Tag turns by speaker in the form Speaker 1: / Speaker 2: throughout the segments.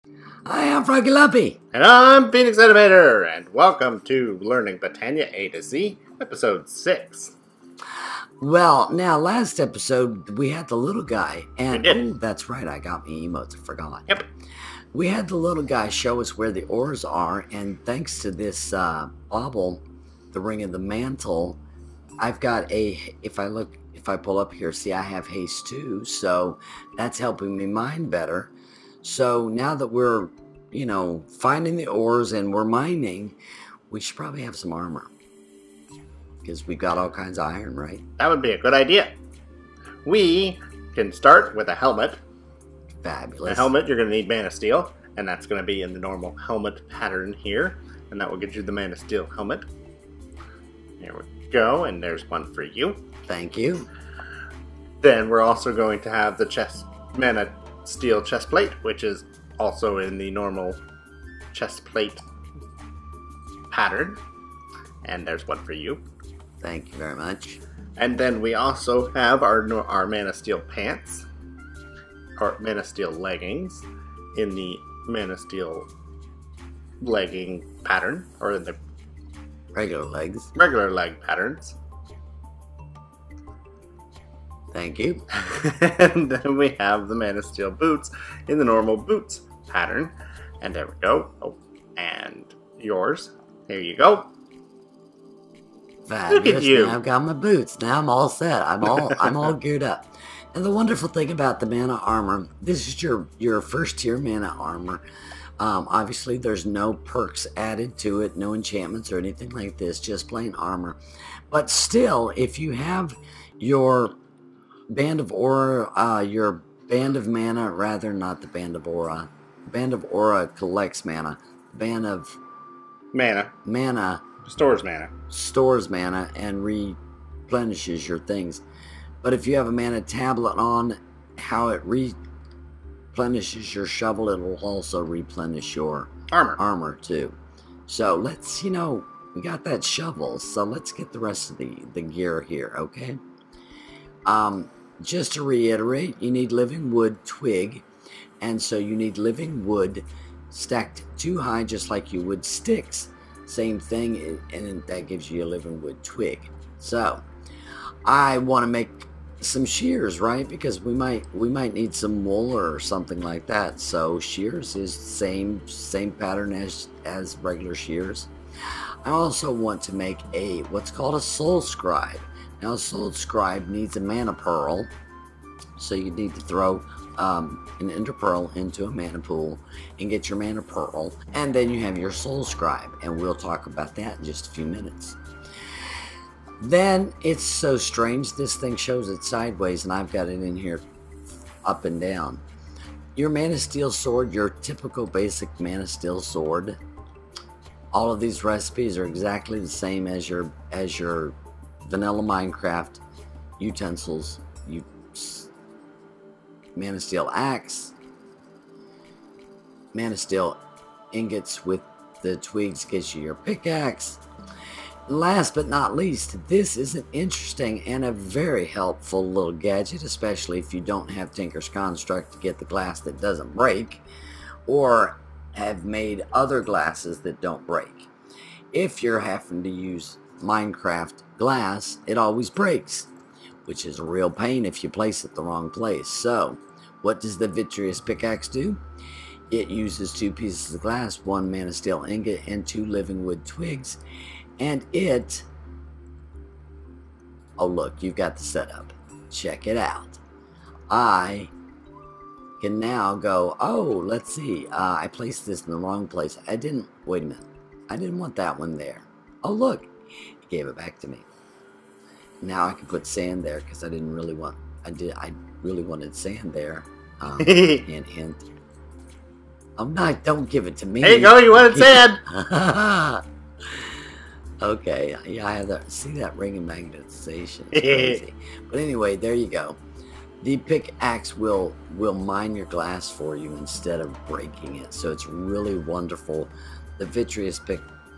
Speaker 1: I am Froggy Lumpy.
Speaker 2: And I'm Phoenix Animator, and welcome to Learning Botania A to Z, Episode 6.
Speaker 1: Well, now, last episode, we had the little guy, and
Speaker 2: We did.
Speaker 1: oh, that's right, I got me emotes, I forgot.
Speaker 2: Yep.
Speaker 1: We had the little guy show us where the ores are, and thanks to this bauble, the Ring of the Mantle, I've got if I pull up here, see, I have haste too, so that's helping me mine better. So now that we're, finding the ores and we're mining, we should probably have some armor. Because we've got all kinds of iron, right?
Speaker 2: That would be a good idea. We can start with a helmet.
Speaker 1: Fabulous.
Speaker 2: A helmet, you're going to need Mana Steel, and that's going to be in the normal helmet pattern here, and that will get you the Mana Steel helmet. There we go, and there's one for you.
Speaker 1: Thank you.
Speaker 2: Then we're also going to have the Mana Steel chest plate, which is also in the normal chest plate pattern. And there's one for you.
Speaker 1: Thank you very much.
Speaker 2: And then we also have our Mana Steel pants, or Mana Steel leggings, in the Mana Steel legging pattern, or in the
Speaker 1: Regular legs.
Speaker 2: regular leg patterns.
Speaker 1: Thank you.
Speaker 2: And then we have the Mana Steel boots in the normal boots pattern. And there we go. Oh, and yours. Here you go.
Speaker 1: Fabulous.
Speaker 2: Look at you.
Speaker 1: Now I've got my boots. Now I'm all set. I'm all geared up. And the wonderful thing about the mana armor, this is your first tier mana armor. Obviously, there's no perks added to it, no enchantments or anything like this, just plain armor. But still, if you have your Band of Aura, your Band of Mana, rather not the Band of Aura. Band of Aura collects mana. Band of
Speaker 2: Mana. Stores mana.
Speaker 1: Stores mana and replenishes your things. But if you have a mana tablet on, how it replenishes your shovel, it'll also replenish your armor too. So let's, we got that shovel, so let's get the rest of the gear here, okay? Just to reiterate, you need living wood twig, and so you need living wood stacked too high just like you would sticks. Same thing, and that gives you a living wood twig. So I want to make some shears, right? Because we might need some wool or something like that. So shears is same pattern as regular shears. I also want to make what's called a soul scribe. Now, a soul scribe needs a mana pearl, so you need to throw an ender pearl into a mana pool and get your mana pearl, and then you have your soul scribe, and we'll talk about that in just a few minutes. Then it's so strange, this thing shows it sideways, and I've got it in here up and down. Your Mana Steel sword, your typical basic Mana Steel sword, all of these recipes are exactly the same as your vanilla Minecraft utensils. Mana Steel axe, Mana Steel ingots with the twigs gets you your pickaxe. Last but not least, this is an interesting and a very helpful little gadget, especially if you don't have Tinker's Construct to get the glass that doesn't break, or have made other glasses that don't break. If you're having to use Minecraft glass, it always breaks, which is a real pain if you place it the wrong place. So, what does the Vitreous Pickaxe do? It uses 2 pieces of glass, 1 Mana Steel ingot, and 2 living wood twigs, and oh look, you've got the setup. Check it out. I can now go, oh, let's see, I placed this in the wrong place. wait a minute, I didn't want that one there. Oh look, it gave it back to me. Now I can put sand there because I really wanted sand there. Hint, hint. Oh no, don't give it to me.
Speaker 2: There you go, you wanted sand!
Speaker 1: Okay, yeah, I have that. See that ring of magnetization? It's crazy. But anyway, there you go. The pickaxe will mine your glass for you instead of breaking it, so it's really wonderful. The Vitreous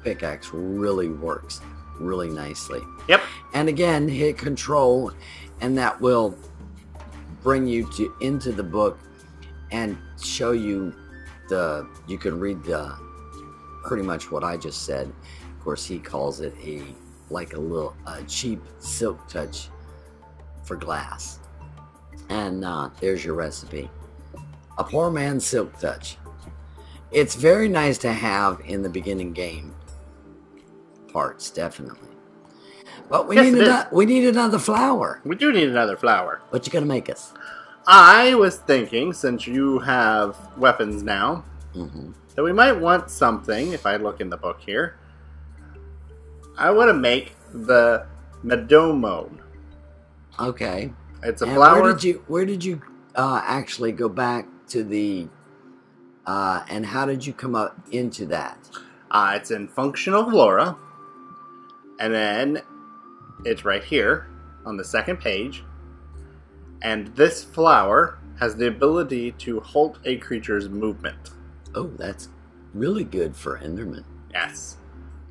Speaker 1: pickaxe really works really nicely.
Speaker 2: Yep.
Speaker 1: And again, hit Control, and that will bring you into the book and show you you can read pretty much what I just said. Of course, he calls it a cheap silk touch for glass. And there's your recipe. A poor man's silk touch. It's very nice to have in the beginning game parts, definitely. But we need another flower.
Speaker 2: We do need another flower.
Speaker 1: What you gonna make us?
Speaker 2: I was thinking, since you have weapons now, that we might want something, if I look in the book here, I want to make the Medomone.
Speaker 1: Okay.
Speaker 2: It's a flower.
Speaker 1: Where did you actually go back to the, and how did you come up into that?
Speaker 2: It's in Functional Flora, and then it's right here on the second page. And this flower has the ability to halt a creature's movement.
Speaker 1: Oh, that's really good for Enderman.
Speaker 2: Yes.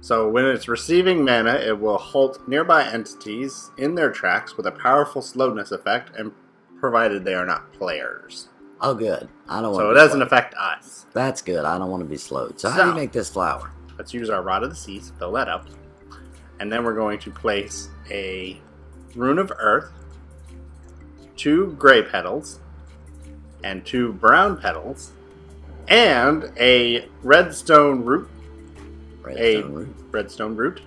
Speaker 2: So when it's receiving mana, it will halt nearby entities in their tracks with a powerful slowness effect, and provided they are not players.
Speaker 1: Oh, good. I don't want.
Speaker 2: So it doesn't affect us.
Speaker 1: That's good. I don't want to be slowed. So how do you make this flower?
Speaker 2: Let's use our Rod of the Seas, fill that up, and then we're going to place a Rune of Earth, 2 gray petals, and 2 brown petals, and a redstone root. Redstone root.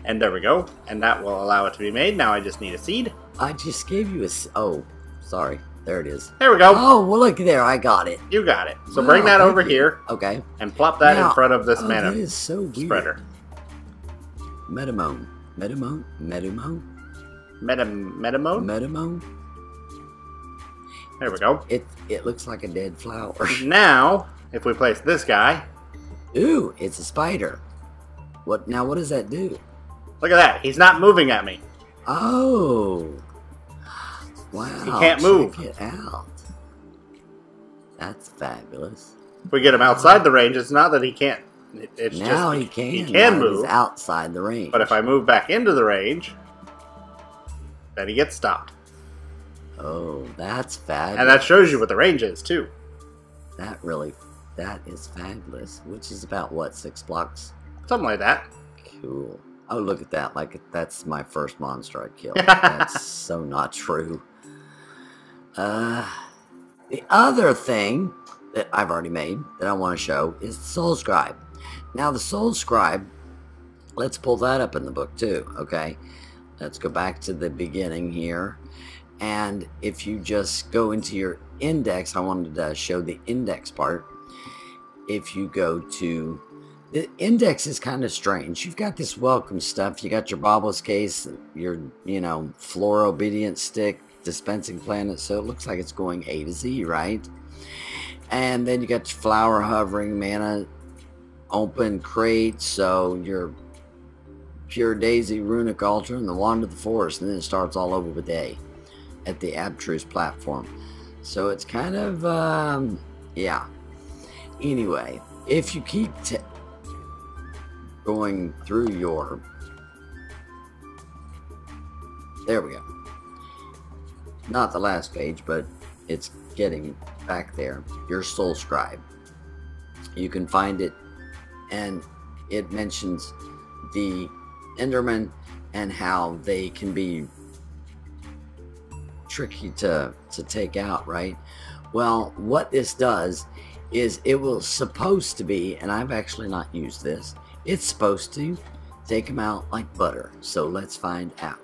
Speaker 2: And there we go. And that will allow it to be made. Now I just need a seed.
Speaker 1: I just gave you a... Oh, sorry. There it is.
Speaker 2: There we go.
Speaker 1: Oh, well, look there. I got it.
Speaker 2: You got it. So bring that over here.
Speaker 1: Okay.
Speaker 2: And plop that in front of this mana
Speaker 1: that is so weird.
Speaker 2: spreader.
Speaker 1: Metamone.
Speaker 2: There we go.
Speaker 1: It looks like a dead flower.
Speaker 2: Now, if we place this guy...
Speaker 1: Ooh, it's a spider. What does that do?
Speaker 2: Look at that. He's not moving at me.
Speaker 1: Oh. Wow.
Speaker 2: He can't move.
Speaker 1: Check it out. That's fabulous.
Speaker 2: If we get him outside the range, it's not that he can't. It's
Speaker 1: now
Speaker 2: just
Speaker 1: he can.
Speaker 2: He can
Speaker 1: now
Speaker 2: move.
Speaker 1: He's outside the range.
Speaker 2: But if I move back into the range, then he gets stopped.
Speaker 1: Oh, that's fabulous.
Speaker 2: And that shows you what the range is, too.
Speaker 1: That is fabulous. Which is about, what, 6 blocks?
Speaker 2: Something like that.
Speaker 1: Cool. Oh, look at that. Like, that's my first monster I killed. That's so not true. The other thing that I've already made that I want to show is the Soul Scribe. Now, the Soul Scribe, let's pull that up in the book, too, okay? Let's go back to the beginning here. And if you just go into your index, I wanted to show the index part. If you go to the index, is kind of strange. You've got this welcome stuff. You got your baubles case, your floor obedience stick, dispensing planet. So it looks like it's going A to Z, right? And then you got your flower hovering, mana, open crate. So your pure daisy, runic altar, and the wand of the forest, and then it starts all over with A at the abstruse platform. So it's kind of yeah. Anyway, if you keep going through your... There we go. Not the last page, but it's getting back there. Your Soul Scribe. You can find it, and it mentions the Enderman and how they can be tricky to take out, right? Well, what this does is it will supposed to be, and I've actually not used this, it's supposed to take them out like butter. So let's find out.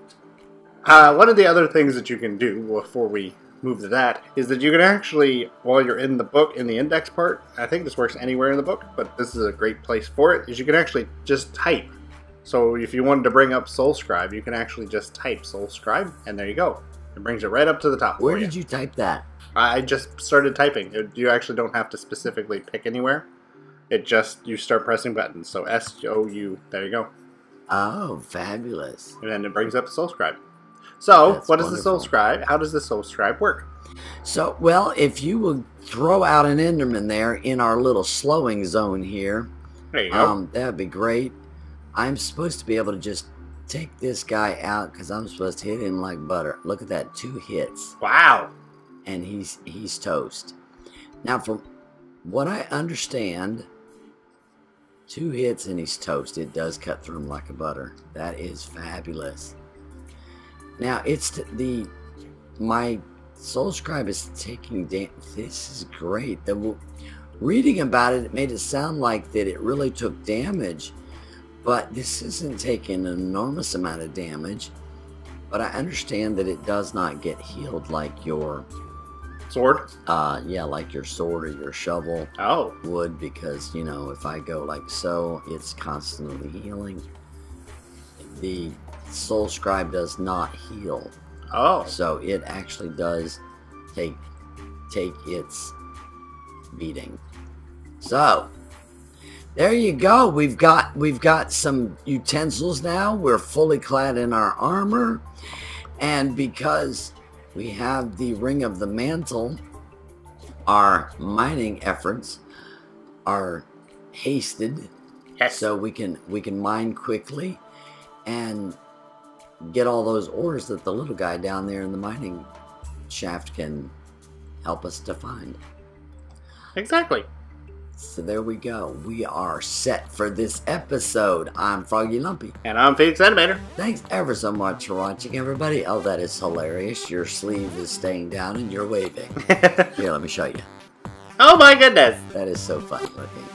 Speaker 2: One of the other things that you can do before we move to that is that you can actually, while you're in the book, in the index part, I think this works anywhere in the book, but this is a great place for it, is you can actually just type. So if you wanted to bring up Soul Scribe, you can actually just type Soul Scribe, and there you go. It brings it right up to the top.
Speaker 1: Where did you type that?
Speaker 2: I just started typing. You actually don't have to specifically pick anywhere. It just, you start pressing buttons. So S-O-U, there you go.
Speaker 1: Oh, fabulous.
Speaker 2: And then it brings up the Soul Scribe. So,
Speaker 1: That's
Speaker 2: what is
Speaker 1: wonderful.
Speaker 2: the Soul Scribe? How does the Soul Scribe work?
Speaker 1: So, well, if you will throw out an Enderman there in our little slowing zone here,
Speaker 2: There you go.
Speaker 1: that would be great. I'm supposed to be able to just take this guy out because I'm supposed to hit him like butter. Look at that, 2 hits.
Speaker 2: Wow.
Speaker 1: And he's toast. Now, for what I understand, 2 hits and he's toast. It does cut through him like a butter. That is fabulous. Now it's my Soul Scribe is taking damage. This is great. Reading about it, it made it sound like that it really took damage, but this isn't taking an enormous amount of damage. But I understand that it does not get healed like your
Speaker 2: sword.
Speaker 1: Yeah, like your sword or your shovel would, because you know, if I go like so, it's constantly healing. The Soul Scribe does not heal. So it actually does take its beating. So there you go. We've got some utensils now. We're fully clad in our armor, and because we have the Ring of the Mantle, our mining efforts are hasted.
Speaker 2: Yes.
Speaker 1: So we can mine quickly and get all those ores that the little guy down there in the mining shaft can help us to find.
Speaker 2: Exactly.
Speaker 1: So there we go. We are set for this episode. I'm Froggy Lumpy.
Speaker 2: And I'm Phoenix Animator.
Speaker 1: Thanks ever so much for watching, everybody. Oh, that is hilarious. Your sleeve is staying down and you're waving. Here, let me show you.
Speaker 2: Oh my goodness.
Speaker 1: That is so funny looking.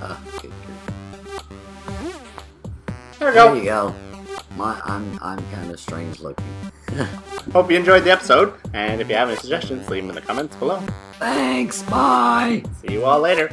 Speaker 1: Oh, good grief.
Speaker 2: There we go.
Speaker 1: There you go. I'm kind of strange looking.
Speaker 2: Hope you enjoyed the episode, and if you have any suggestions, leave them in the comments below.
Speaker 1: Thanks, bye!
Speaker 2: See you all later.